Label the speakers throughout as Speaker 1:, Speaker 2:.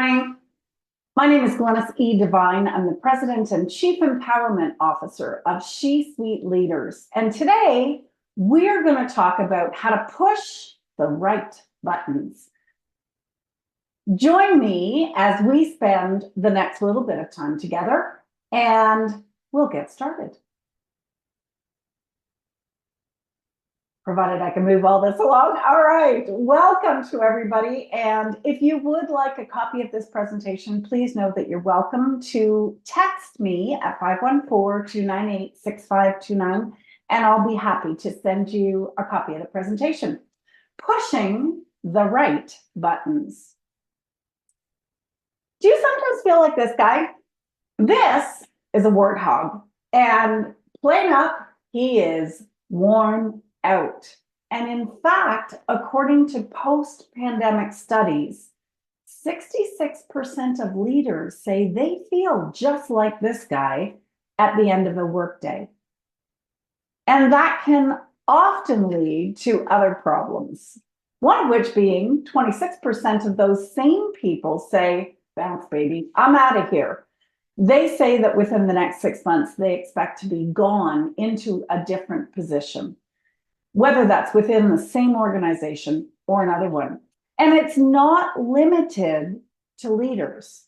Speaker 1: morning. My name is Glynis Devine. I'm the President and Chief Empowerment Officer of She-Suite Leaders. And today we're going to talk about how to push the right buttons. Join me as we spend the next little bit of time together and we'll get started. Provided I can move all this along. All right, welcome to everybody. And if you would like a copy of this presentation, please know that you're welcome to text me at 514-298-6529, and I'll be happy to send you a copy of the presentation. Pushing the right buttons. Do you sometimes feel like this guy? This is a warthog, and plain up, he is worn out. And in fact, according to post-pandemic studies, 66% of leaders say they feel just like this guy at the end of a workday. And that can often lead to other problems. One of which being 26% of those same people say, bounce baby, I'm out of here. They say that within the next 6 months, they expect to be gone into a different position, whether that's within the same organization or another one. And it's not limited to leaders.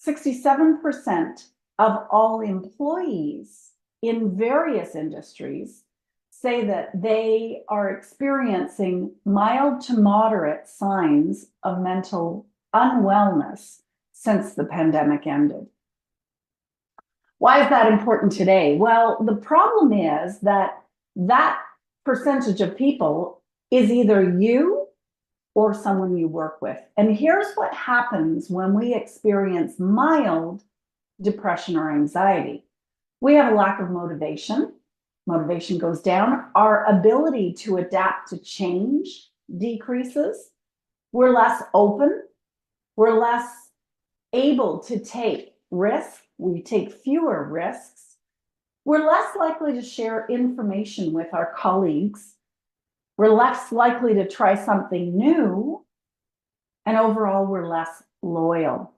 Speaker 1: 67% of all employees in various industries say that they are experiencing mild to moderate signs of mental unwellness since the pandemic ended. Why is that important today? Well, the problem is that percentage of people is either you or someone you work with. And here's what happens when we experience mild depression or anxiety. We have a lack of motivation. Motivation goes down. Our ability to adapt to change decreases. We're less open. We're less able to take risks. We take fewer risks. We're less likely to share information with our colleagues. We're less likely to try something new. And overall, we're less loyal.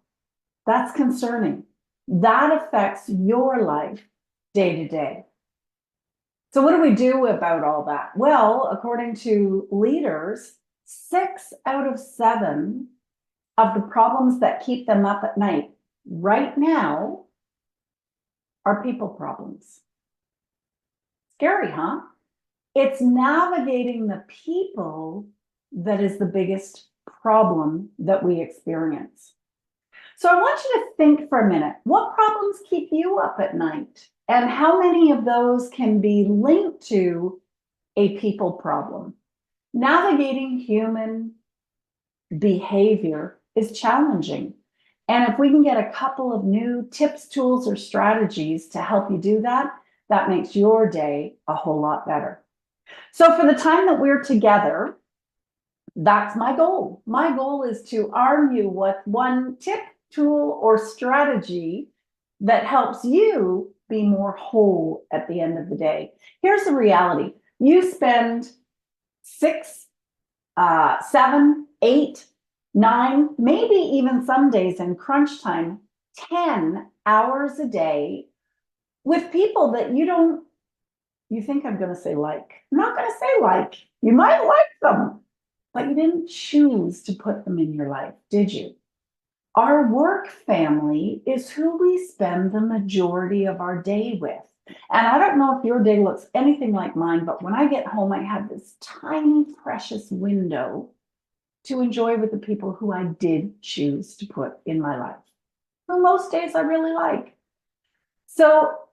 Speaker 1: That's concerning. That affects your life day to day. So what do we do about all that? Well, according to leaders, 6 out of 7 of the problems that keep them up at night right now are people problems. Scary, huh? It's navigating the people that is the biggest problem that we experience. So I want you to think for a minute, what problems keep you up at night? And how many of those can be linked to a people problem? Navigating human behavior is challenging. And if we can get a couple of new tips, tools, or strategies to help you do that, that makes your day a whole lot better. So for the time that we're together, that's my goal. My goal is to arm you with one tip, tool, or strategy that helps you be more whole at the end of the day. Here's the reality. You spend 6, 7, 8, 9, maybe even some days in crunch time, 10 hours a day with people that you think I'm going to say like. I'm not going to say like. You might like them, but you didn't choose to put them in your life, did you? Our work family is who we spend the majority of our day with. And I don't know if your day looks anything like mine, but when I get home, I have this tiny, precious window to enjoy with the people who I did choose to put in my life. Well, most days I really like. So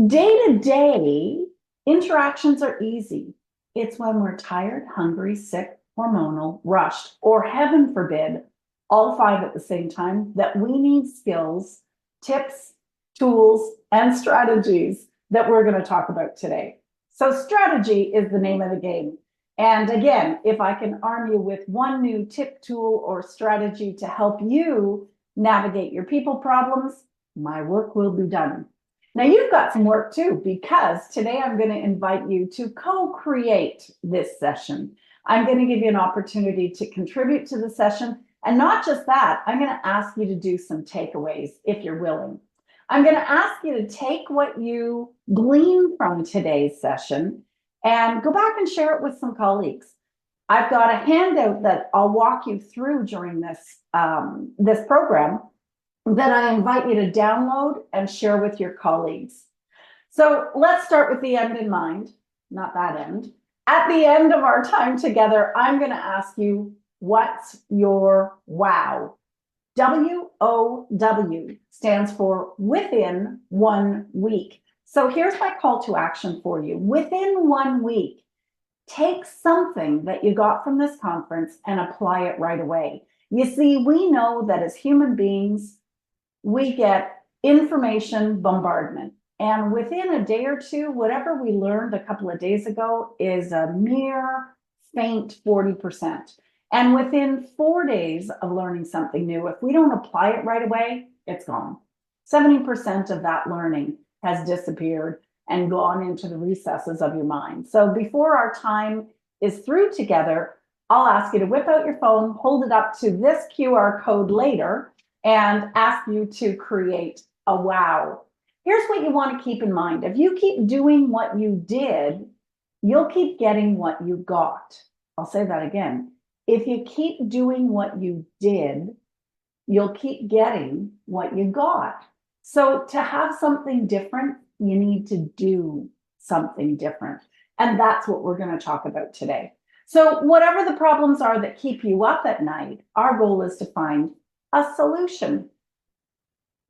Speaker 1: day-to-day interactions are easy. It's when we're tired, hungry, sick, hormonal, rushed, or heaven forbid, all 5 at the same time, that we need skills, tips, tools, and strategies that we're going to talk about today. So strategy is the name of the game. And again, if I can arm you with one new tip, tool, or strategy to help you navigate your people problems, my work will be done. Now you've got some work too, because today I'm going to invite you to co-create this session. I'm going to give you an opportunity to contribute to the session And not just that, I'm going to ask you to do some takeaways if you're willing. I'm going to ask you to take what you glean from today's session and go back and share it with some colleagues. I've got a handout that I'll walk you through during this program that I invite you to download and share with your colleagues. So let's start with the end in mind, not that end. At the end of our time together, I'm going to ask you, what's your wow? WOW stands for within 1 week. So here's my call to action for you. Within 1 week, take something that you got from this conference and apply it right away. You see, we know that as human beings, we get information bombardment. And within a day or two, whatever we learned a couple of days ago is a mere faint 40%. And within 4 days of learning something new, if we don't apply it right away, it's gone. 70% of that learning has disappeared and gone into the recesses of your mind. So before our time is through together, I'll ask you to whip out your phone, hold it up to this QR code later, and ask you to create a wow. Here's what you want to keep in mind. If you keep doing what you did, you'll keep getting what you got. I'll say that again. If you keep doing what you did, you'll keep getting what you got. So to have something different, you need to do something different. And that's what we're going to talk about today. So whatever the problems are that keep you up at night, our goal is to find a solution.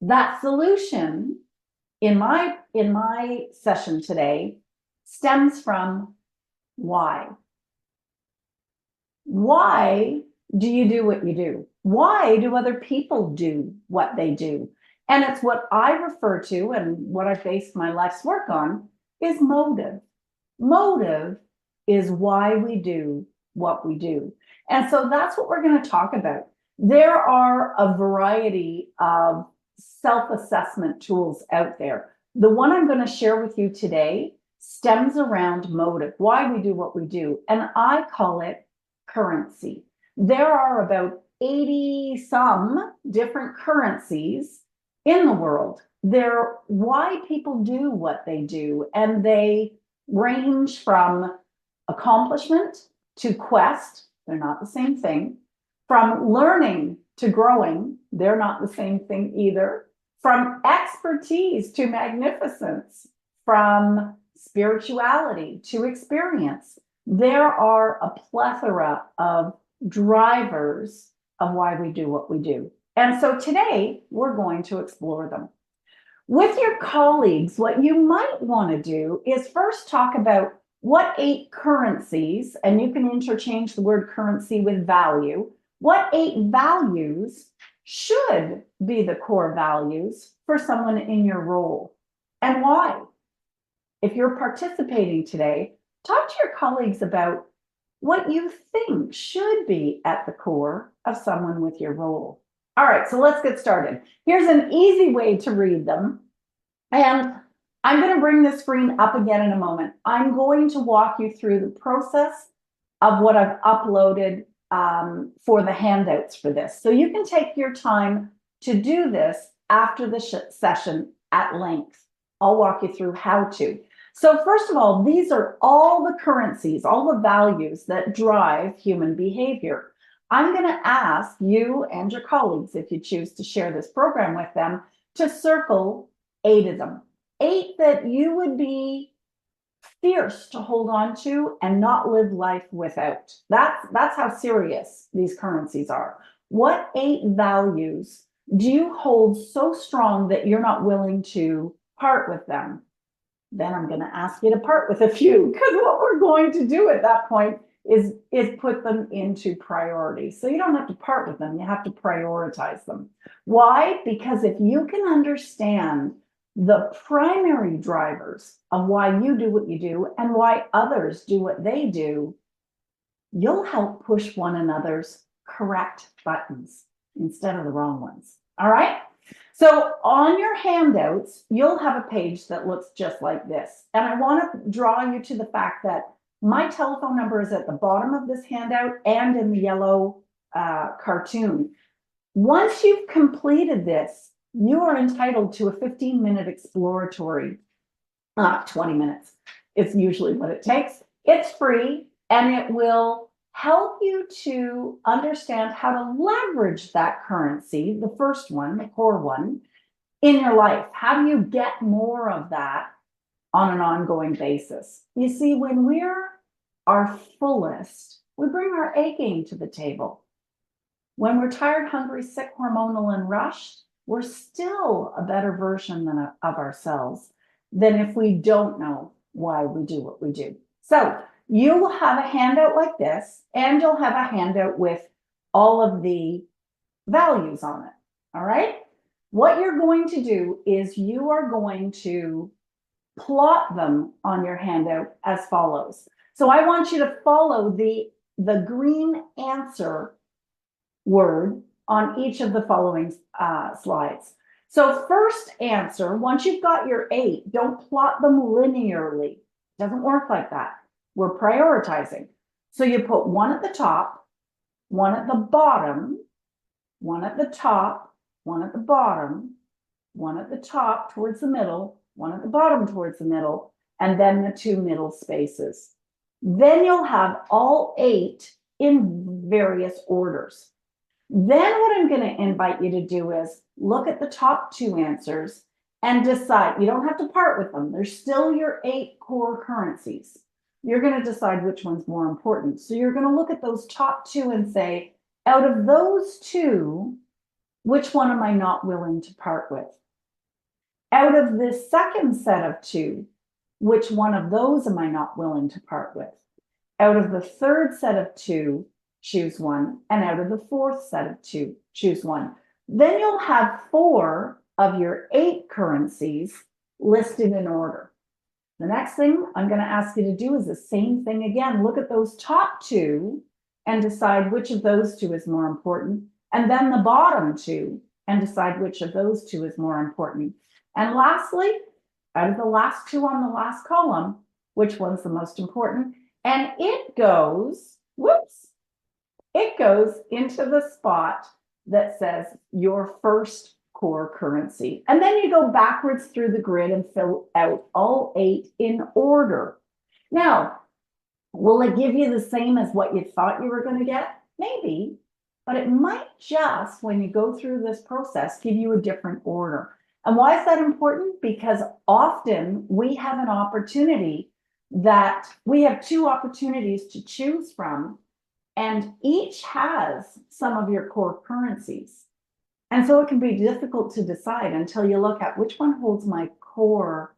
Speaker 1: That solution in my session today stems from why. Why do you do what you do? Why do other people do what they do? And it's what I refer to, and what I base my life's work on, is motive. Motive is why we do what we do. And so that's what we're going to talk about. There are a variety of self-assessment tools out there. The one I'm going to share with you today stems around motive, why we do what we do. And I call it currency. There are about 80 some different currencies in the world. They're why people do what they do, and they range from accomplishment to quest. They're not the same thing. From learning to growing, they're not the same thing either. From expertise to magnificence, from spirituality to experience, there are a plethora of drivers of why we do what we do. And so today we're going to explore them. With your colleagues, what you might want to do is first talk about what 8 currencies, and you can interchange the word currency with value, what 8 values should be the core values for someone in your role, and why. If you're participating today, talk to your colleagues about what you think should be at the core of someone with your role. All right, so let's get started. Here's an easy way to read them. And I'm going to bring the screen up again in a moment. I'm going to walk you through the process of what I've uploaded for the handouts for this. So you can take your time to do this after the session at length. I'll walk you through how to. So first of all, these are all the currencies, all the values that drive human behavior. I'm going to ask you and your colleagues, if you choose to share this program with them, to circle 8 of them. 8 that you would be fierce to hold on to and not live life without. That's how serious these currencies are. What 8 values do you hold so strong that you're not willing to part with them? Then I'm going to ask you to part with a few, because what we're going to do at that point is put them into priority. So you don't have to part with them, you have to prioritize them. Why? Because if you can understand the primary drivers of why you do what you do and why others do what they do, you'll help push one another's correct buttons instead of the wrong ones. All right? So on your handouts, you'll have a page that looks just like this. And I want to draw you to the fact that my telephone number is at the bottom of this handout and in the yellow cartoon. Once you've completed this, you are entitled to a 15-minute exploratory, 20 minutes. It's usually what it takes. It's free, and it will help you to understand how to leverage that currency, the first one, the core one, in your life. How do you get more of that on an ongoing basis? You see, when we're our fullest, we bring our A game to the table. When we're tired, hungry, sick, hormonal, and rushed, we're still a better version of ourselves than if we don't know why we do what we do. So you will have a handout like this, and you'll have a handout with all of the values on it. All right. What you're going to do is you are going to plot them on your handout as follows. So I want you to follow the green answer word on each of the following slides. So first answer, once you've got your 8, don't plot them linearly. It doesn't work like that. We're prioritizing. So you put 1 at the top, 1 at the bottom, 1 at the top, 1 at the bottom, 1 at the top towards the middle, 1 at the bottom towards the middle, and then the 2 middle spaces. Then you'll have all 8 in various orders. Then what I'm going to invite you to do is look at the top 2 answers and decide. You don't have to part with them. They're still your 8 core currencies. You're going to decide which one's more important. So you're going to look at those top 2 and say, out of those 2, which one am I not willing to part with? Out of this second set of 2, which one of those am I not willing to part with? Out of the third set of 2, choose one, and out of the fourth set of 2, choose one. Then you'll have 4 of your 8 currencies listed in order. The next thing I'm going to ask you to do is the same thing again. Look at those top 2 and decide which of those 2 is more important, and then the bottom 2 and decide which of those 2 is more important. And lastly, out of the last 2 on the last column, which one's the most important? And it goes, it goes into the spot that says your first core currency. And then you go backwards through the grid and fill out all 8 in order. Now, will it give you the same as what you thought you were going to get? Maybe, but it might just, when you go through this process, give you a different order. And why is that important? Because often we have an opportunity that we have 2 opportunities to choose from, and each has some of your core currencies. And so it can be difficult to decide until you look at which one holds my core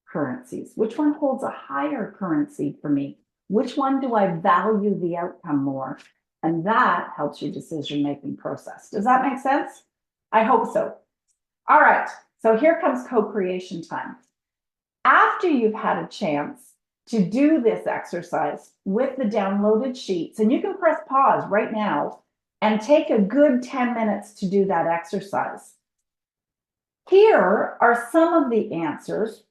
Speaker 1: currencies, which one holds a higher currency for me, which one do I value the outcome more? And that helps your decision-making process. Does that make sense? I hope so. All right, so here comes co-creation time. After you've had a chance to do this exercise with the downloaded sheets, and you can press pause right now and take a good 10 minutes to do that exercise. Here are some of the answers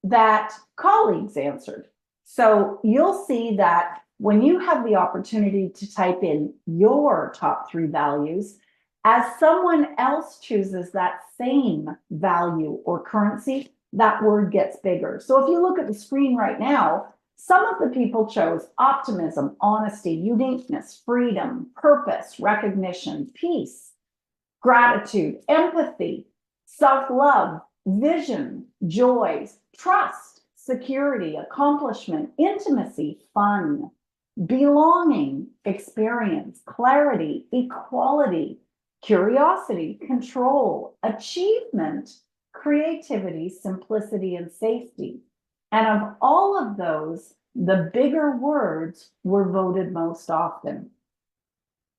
Speaker 1: that colleagues answered. So you'll see that when you have the opportunity to type in your top 3 values, as someone else chooses that same value or currency, that word gets bigger. So if you look at the screen right now, some of the people chose optimism, honesty, uniqueness, freedom, purpose, recognition, peace, gratitude, empathy, self-love, vision, joy, trust, security, accomplishment, intimacy, fun, belonging, experience, clarity, equality, curiosity, control, achievement, creativity, simplicity, and safety. And of all of those, the bigger words were voted most often.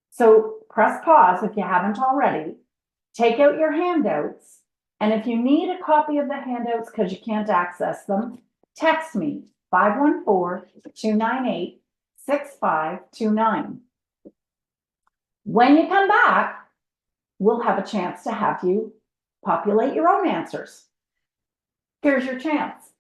Speaker 1: So press pause if you haven't already, take out your handouts, and if you need a copy of the handouts because you can't access them, text me 514-298-6529. When you come back, we'll have a chance to have you populate your own answers. Here's your chance.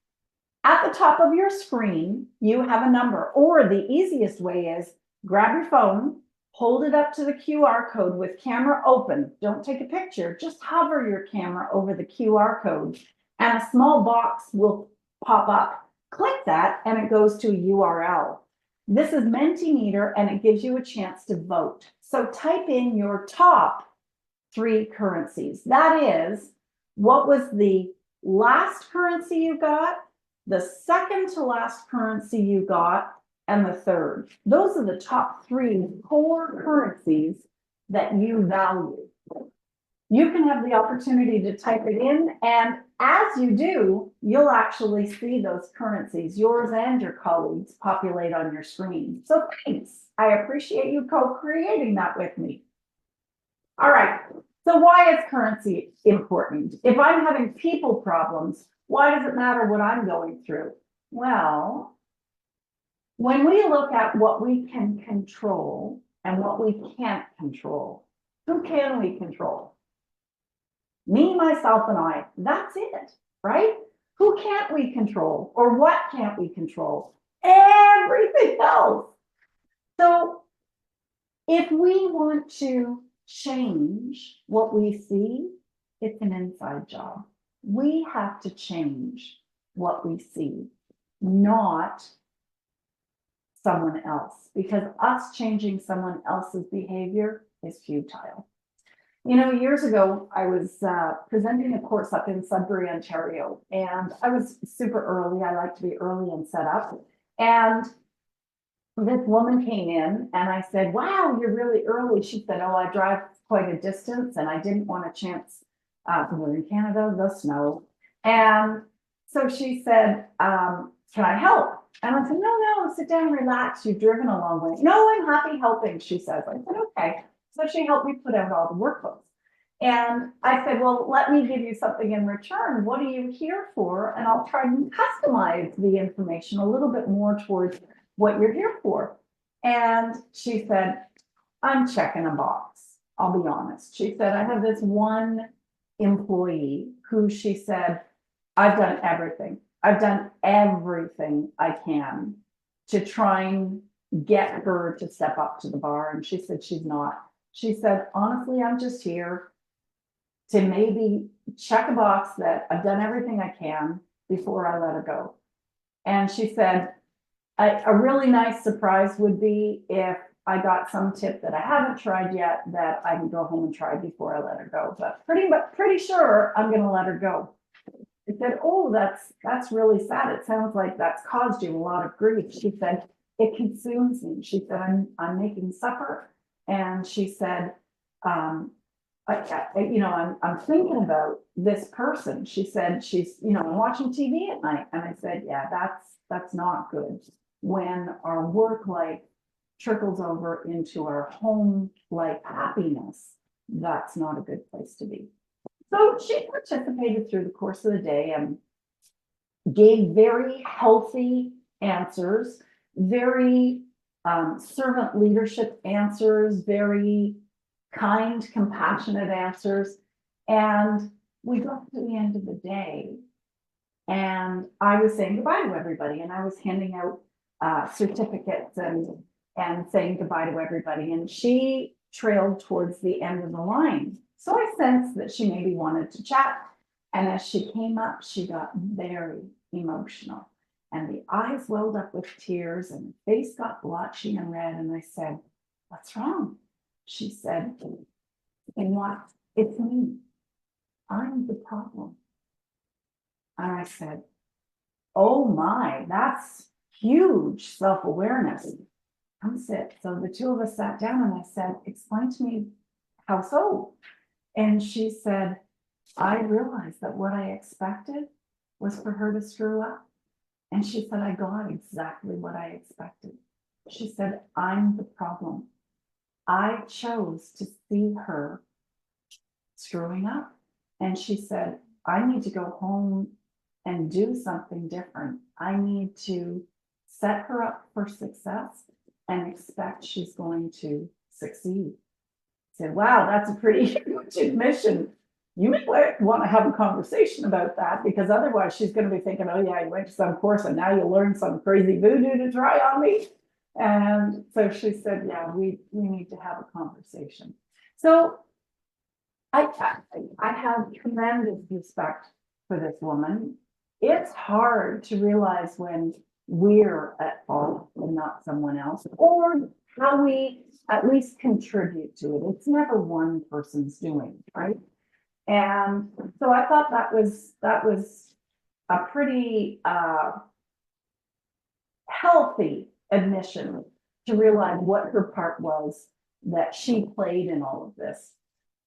Speaker 1: At the top of your screen, you have a number, or the easiest way is grab your phone, hold it up to the QR code with camera open. Don't take a picture, just hover your camera over the QR code and a small box will pop up. Click that and it goes to a URL. This is Mentimeter and it gives you a chance to vote. So type in your top 3 currencies. That is, what was the last currency you got, the second to last currency you got, and the third. Those are the top 3 core currencies that you value. You can have the opportunity to type it in, and as you do, you'll actually see those currencies, yours and your colleagues, populate on your screen. So thanks. I appreciate you co-creating that with me. All right. So why is currency important? If I'm having people problems, why does it matter what I'm going through? Well, when we look at what we can control and what we can't control, who can we control? Me, myself, and I. That's it, right? Who can't we control? Or what can't we control? Everything else. So if we want to change what we see, it's an inside job. We have to change what we see, not someone else, because us changing someone else's behavior is futile. You know, years ago, I was presenting a course up in Sudbury, Ontario, and I was super early. I like to be early and set up. And this woman came in and I said, wow, you're really early. She said, oh, I drive quite a distance and I didn't want a chance. We're in Canada, the snow. And so she said, can I help? And I said, no, sit down, relax. You've driven a long way. No, I'm happy helping, she says. I said, okay. So she helped me put out all the workbooks. And I said, well, let me give you something in return. What are you here for? And I'll try and customize the information a little bit more towards what you're here for. And she said, I'm checking a box. I'll be honest. She said, I have this one employee who she said, I've done everything. I've done everything I can to try and get her to step up to the bar. And she said, she's not. She said, honestly, I'm just here to maybe check a box that I've done everything I can before I let her go. And she said, a really nice surprise would be if I got some tip that I haven't tried yet that I can go home and try before I let her go. But pretty sure I'm going to let her go. I said, oh, that's really sad. It sounds like that's caused you a lot of grief. She said, it consumes me. She said, I'm making supper. And she said, I'm thinking about this person. She said, she's, watching TV at night. And I said, yeah, that's not good. When our work life trickles over into our home life happiness, that's not a good place to be. So she participated through the course of the day and gave very healthy answers, very servant leadership answers, very kind, compassionate answers. And we got to the end of the day and I was saying goodbye to everybody and I was handing out certificates and saying goodbye to everybody. And she trailed towards the end of the line. So I sensed that she maybe wanted to chat. And as she came up, she got very emotional. And the eyes welled up with tears and the face got blotchy and red. And I said, what's wrong? She said, and what? It's me. I'm the problem. And I said, oh my, that's huge self-awareness. Come sit. So the two of us sat down and I said, explain to me how so? And she said, I realized that what I expected was for her to screw up. And she said, I got exactly what I expected. She said, I'm the problem. I chose to see her screwing up. And she said, I need to go home and do something different. I need to set her up for success and expect she's going to succeed. I said, wow, that's a pretty huge admission. You may want to have a conversation about that because otherwise she's going to be thinking, oh yeah, you went to some course and now you learned some crazy voodoo to try on me. And so she said, yeah, we need to have a conversation. So I have tremendous respect for this woman. It's hard to realize when we're at fault and not someone else, or how we at least contribute to it. It's never one person's doing, right? And so I thought that was a pretty healthy admission to realize what her part was that she played in all of this.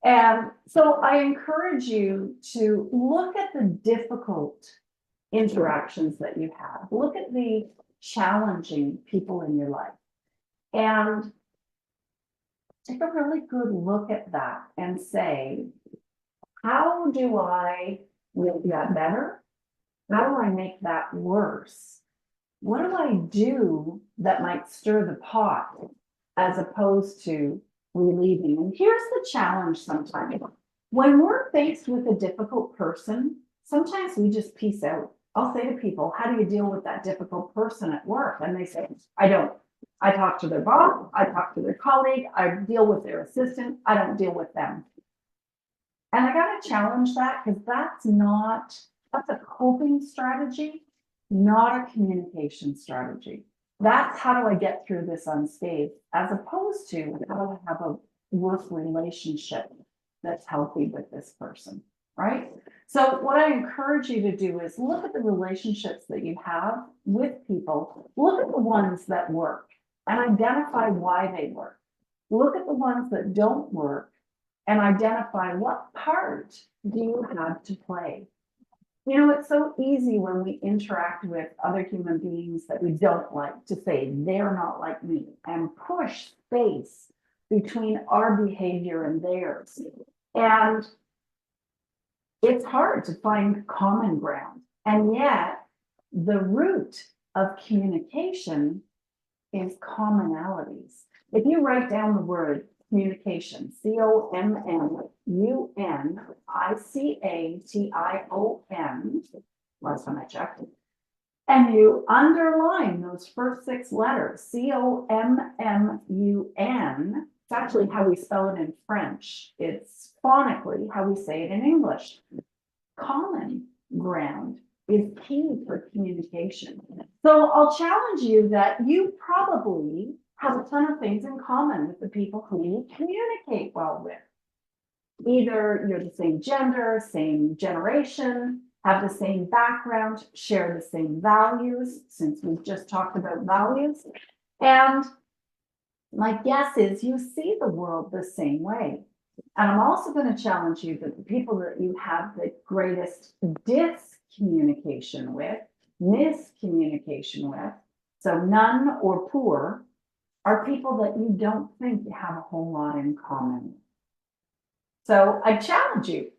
Speaker 1: And so I encourage you to look at the difficult interactions that you have. Look at the challenging people in your life and take a really good look at that and say, how do I make that better? How do I make that worse? What do I do that might stir the pot as opposed to relieving? And here's the challenge sometimes. When we're faced with a difficult person, sometimes we just peace out. I'll say to people, how do you deal with that difficult person at work? And they say, I don't. I talk to their boss, I talk to their colleague, I deal with their assistant, I don't deal with them. And I got to challenge that because that's a coping strategy, not a communication strategy. That's how do I get through this unscathed, as opposed to how do I have a work relationship that's healthy with this person, right? So what I encourage you to do is look at the relationships that you have with people, look at the ones that work and identify why they work. Look at the ones that don't work and identify what part do you have to play. You know, it's so easy when we interact with other human beings that we don't like to say they're not like me and push space between our behavior and theirs. And it's hard to find common ground. And yet the root of communication is commonalities. If you write down the word communication, COMMUNICATION, last time I checked, and you underline those first 6 letters, COMMUN, it's actually how we spell it in French. It's phonetically how we say it in English. Common ground is key for communication. So I'll challenge you that you probably have a ton of things in common with the people who you communicate well with. Either you're the same gender, same generation, have the same background, share the same values, since we've just talked about values. And my guess is you see the world the same way. And I'm also going to challenge you that the people that you have the greatest discommunication with, miscommunication with, so none or poor, are people that you don't think you have a whole lot in common. So I challenge you,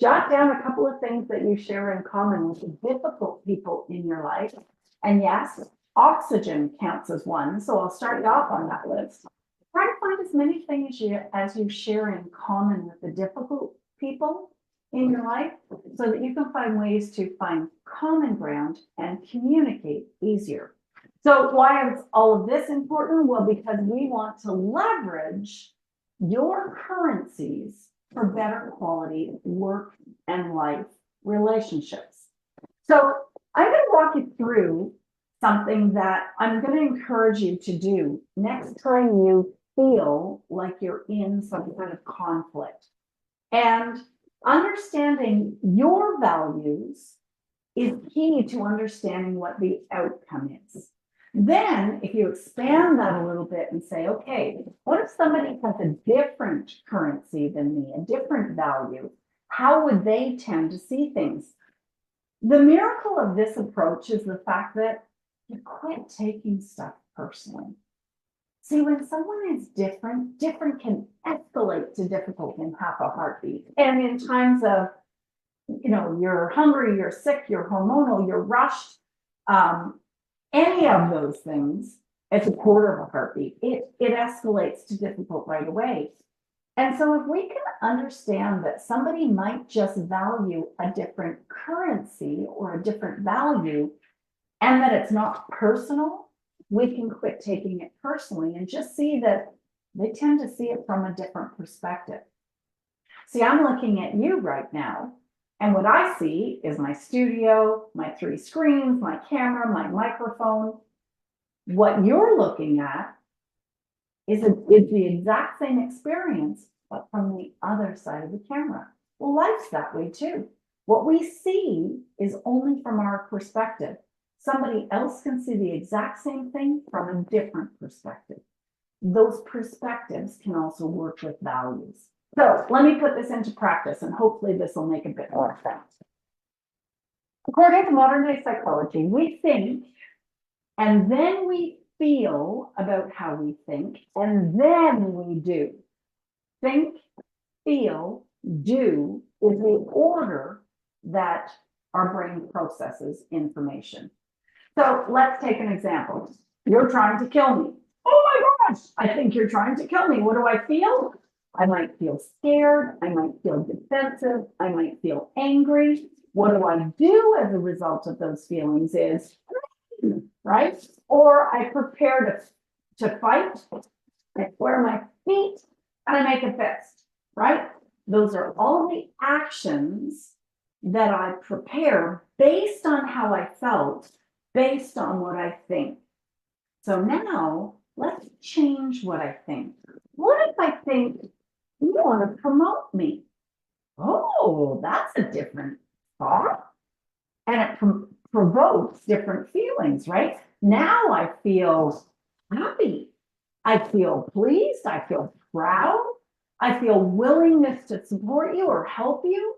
Speaker 1: jot down a couple of things that you share in common with the difficult people in your life. And yes, oxygen counts as one, so I'll start you off on that list. Try to find as many things as you share in common with the difficult people in your life so that you can find ways to find common ground and communicate easier. So why is all of this important? Well, because we want to leverage your currencies for better quality work and life relationships. So I'm going to walk you through something that I'm going to encourage you to do next time you feel like you're in some kind of conflict. And understanding your values is key to understanding what the outcome is. Then, if you expand that a little bit and say, okay, what if somebody has a different currency than me, a different value? How would they tend to see things? The miracle of this approach is the fact that you quit taking stuff personally. See, when someone is different, different can escalate to difficult in half a heartbeat. And in times of, you know, you're hungry, you're sick, you're hormonal, you're rushed, any of those things, it's a quarter of a heartbeat. It escalates to difficult right away. And so if we can understand that somebody might just value a different currency or a different value, and that it's not personal, we can quit taking it personally and just see that they tend to see it from a different perspective. See, I'm looking at you right now, and what I see is my studio, my 3 screens, my camera, my microphone. What you're looking at is the exact same experience, but from the other side of the camera. Well, life's that way too. What we see is only from our perspective. Somebody else can see the exact same thing from a different perspective. Those perspectives can also work with values. So let me put this into practice, and hopefully this will make a bit more sense. According to modern day psychology, we think, and then we feel about how we think, and then we do. Think, feel, do is the order that our brain processes information. So let's take an example. You're trying to kill me. Oh my gosh, I think you're trying to kill me. What do I feel? I might feel scared. I might feel defensive. I might feel angry. What do I do as a result of those feelings is, right? Or I prepare to fight. I square my feet and I make a fist, right? Those are all the actions that I prepare based on how I felt, based on what I think. So now let's change what I think. What if I think you want to promote me? Oh, that's a different thought. And it provokes different feelings, right? Now I feel happy. I feel pleased. I feel proud. I feel willingness to support you or help you.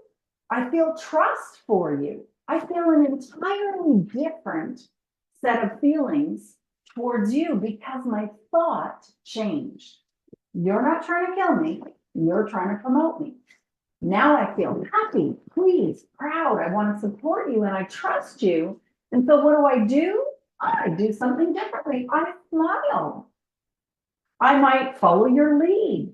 Speaker 1: I feel trust for you. I feel an entirely different set of feelings towards you because my thought changed. You're not trying to kill me. You're trying to promote me. Now I feel happy, pleased, proud. I want to support you and I trust you. And so what do? I do something differently. I smile. I might follow your lead.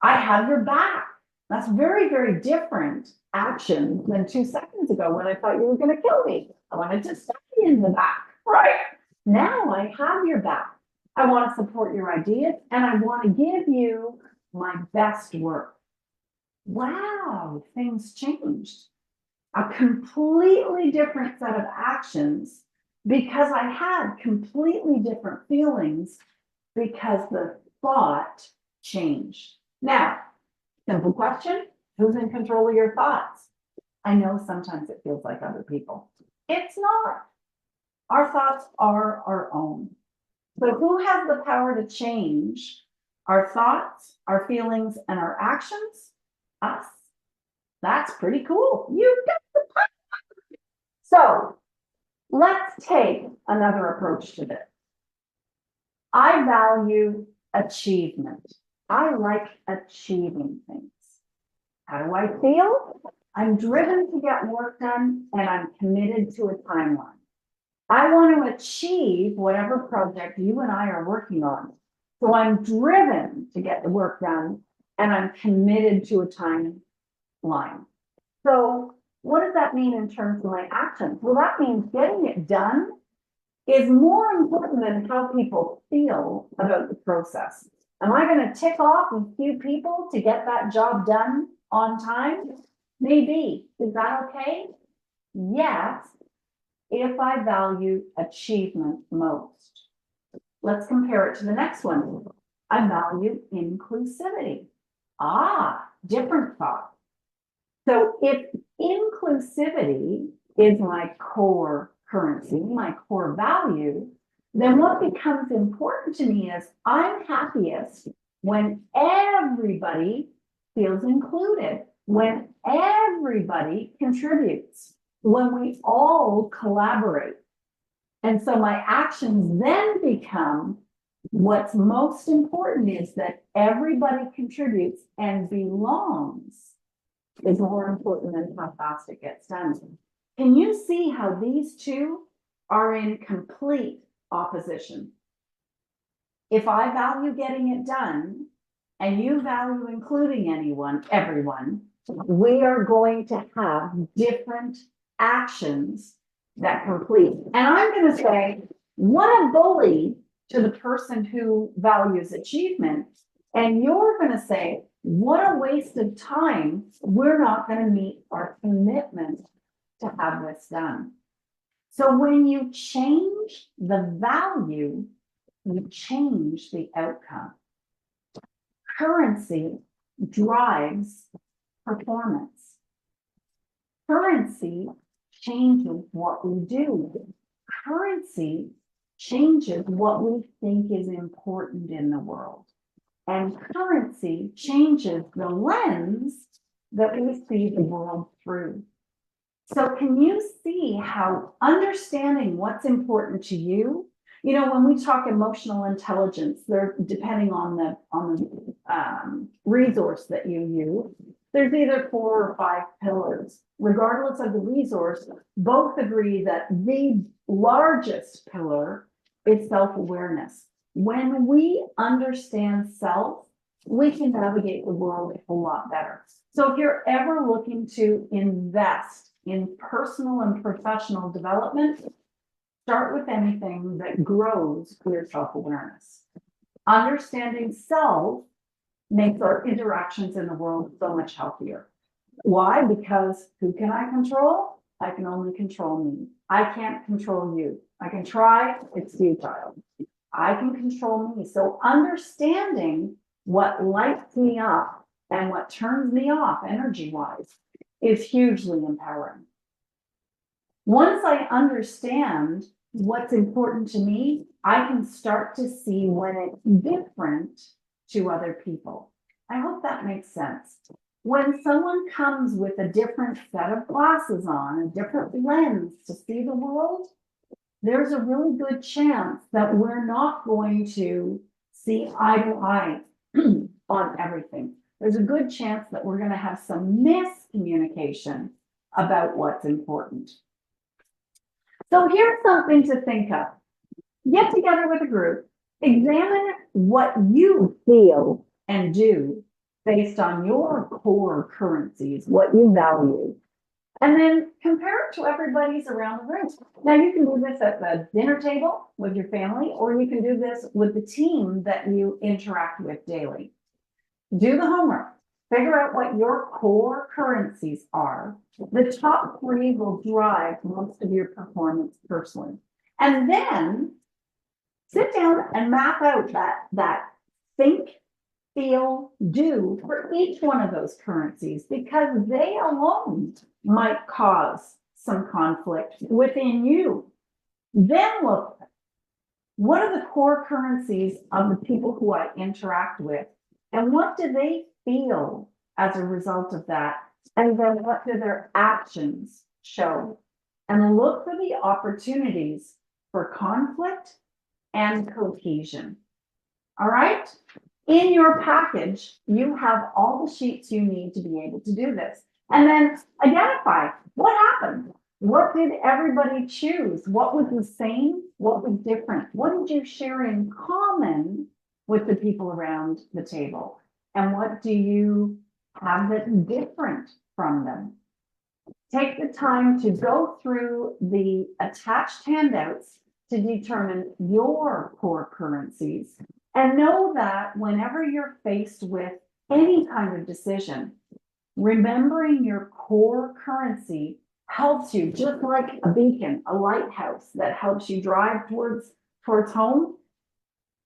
Speaker 1: I have your back. That's very, very different action than 2 seconds ago when I thought you were going to kill me. I wanted to stab you in the back, right? Now I have your back. I want to support your ideas and I want to give you my best work. Wow, things changed. A completely different set of actions because I had completely different feelings because the thought changed. Now, simple question, who's in control of your thoughts? I know sometimes it feels like other people. It's not. Our thoughts are our own. So who has the power to change our thoughts, our feelings, and our actions? Us. That's pretty cool. You got the power. So let's take another approach to this. I value achievement. I like achieving things. How do I feel? I'm driven to get work done and I'm committed to a timeline. I want to achieve whatever project you and I are working on. So I'm driven to get the work done and I'm committed to a timeline. So what does that mean in terms of my actions? Well, that means getting it done is more important than how people feel about the process. Am I going to tick off a few people to get that job done on time? Maybe. Is that okay? Yes, if I value achievement most. Let's compare it to the next one. I value inclusivity. Different thought. So if inclusivity is my core currency, my core value, then what becomes important to me is I'm happiest when everybody feels included, when everybody contributes, when we all collaborate. And so my actions then become what's most important is that everybody contributes and belongs is more important than how fast it gets done. Can you see how these two are in complete opposition? If I value getting it done and you value including everyone, we are going to have different actions that complete. And I'm going to say, what a bully to the person who values achievement. And you're going to say, what a waste of time. We're not going to meet our commitment to have this done. So when you change the value, you change the outcome. Currency drives performance. Currency changes what we do. Currency changes what we think is important in the world. And currency changes the lens that we see the world through. So can you see how understanding what's important to you, you know, when we talk emotional intelligence, they're depending on the resource that you use, there's either 4 or 5 pillars. Regardless of the resource, both agree that the largest pillar is self-awareness. When we understand self, we can navigate the world a whole lot better. So if you're ever looking to invest in personal and professional development, start with anything that grows your self-awareness. Understanding self makes our interactions in the world so much healthier. Why? Because who can I control? I can only control me. I can't control you. I can try, it's futile. I can control me. So understanding what lights me up and what turns me off energy-wise is hugely empowering. Once I understand what's important to me, I can start to see when it's different to other people. I hope that makes sense. When someone comes with a different set of glasses on, a different lens to see the world, there's a really good chance that we're not going to see eye to eye on everything. There's a good chance that we're going to have some miscommunication about what's important. So here's something to think of. Get together with a group, examine what you feel and do based on your core currencies, what you value, and then compare it to everybody's around the room. Now you can do this at the dinner table with your family, or you can do this with the team that you interact with daily. Do the homework. Figure out what your core currencies are. The top 3 will drive most of your performance personally. And then sit down and map out that think, feel, do for each one of those currencies, because they alone might cause some conflict within you. Then look, what are the core currencies of the people who I interact with? And what do they feel as a result of that? And then what do their actions show? And look for the opportunities for conflict and cohesion. All right? In your package, you have all the sheets you need to be able to do this. And then identify what happened. What did everybody choose? What was the same? What was different? What did you share in common with the people around the table? And what do you have that's different from them? Take the time to go through the attached handouts to determine your core currencies, and know that whenever you're faced with any kind of decision, remembering your core currency helps you, just like a beacon, a lighthouse that helps you drive towards home.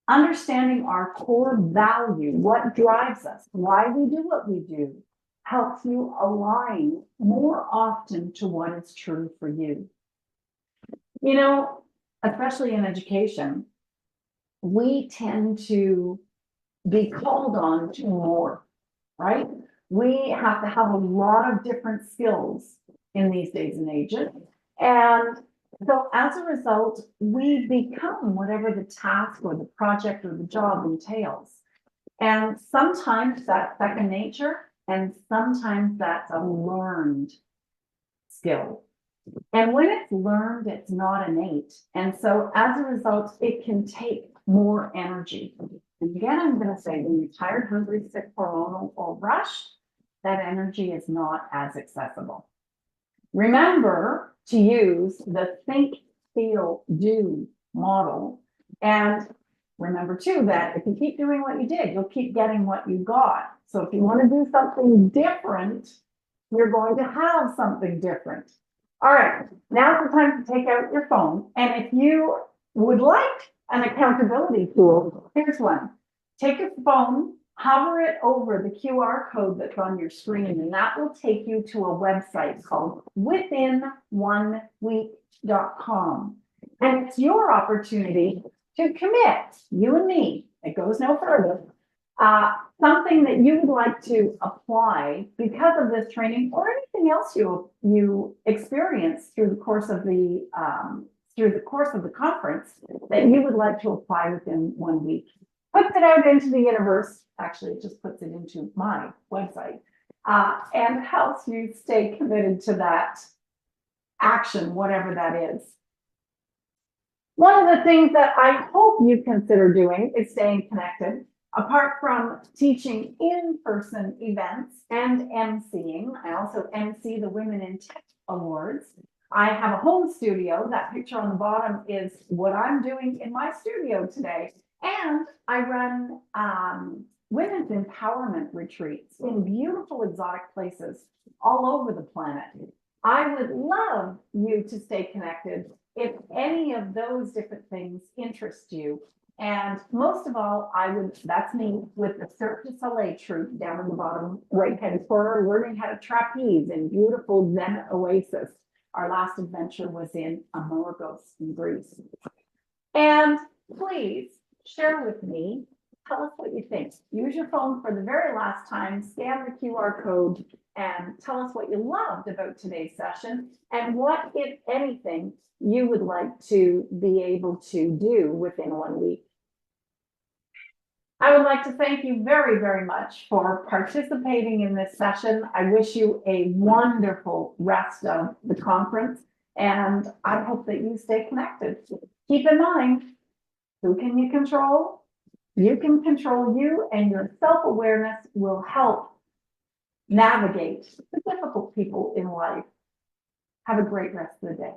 Speaker 1: Understanding our core value, what drives us, why we do what we do, helps you align more often to what is true for you. You know, especially in education, we tend to be called on to more, right? We have to have a lot of different skills in these days and ages. And so as a result, we become whatever the task or the project or the job entails. And sometimes that's second nature, and sometimes that's a learned skill. And when it's learned, it's not innate. And so as a result, it can take more energy. And again, I'm going to say, when you're tired, hungry, sick, hormonal, or rushed, that energy is not as accessible. Remember to use the think, feel, do model. And remember too, that if you keep doing what you did, you'll keep getting what you got. So if you want to do something different, you're going to have something different. All right, now's the time to take out your phone. And if you would like an accountability tool, here's one. Take your phone, hover it over the QR code that's on your screen, and that will take you to a website called within1week.com. And it's your opportunity to commit, you and me, it goes no further, something that you would like to apply because of this training or anything else you experience through the course of the conference that you would like to apply within 1 week. Puts it out into the universe. Actually, it just puts it into my website and helps you stay committed to that action, whatever that is. One of the things that I hope you consider doing is staying connected. Apart from teaching in-person events and emceeing, I also MC the Women in Tech Awards. I have a home studio. That picture on the bottom is what I'm doing in my studio today. And I run women's empowerment retreats in beautiful exotic places all over the planet. I would love you to stay connected if any of those different things interest you. And most of all, that's me with the Cirque du Soleil troupe down in the bottom right-hand corner, learning how to trapeze in beautiful Zen Oasis. Our last adventure was in Amorgos in Greece. And please share with me, tell us what you think. Use your phone for the very last time, scan the QR code, and tell us what you loved about today's session and what, if anything, you would like to be able to do within 1 week. I would like to thank you very, very much for participating in this session. I wish you a wonderful rest of the conference, and I hope that you stay connected. Keep in mind, who can you control? You can control you, and your self-awareness will help navigate the difficult people in life. Have a great rest of the day.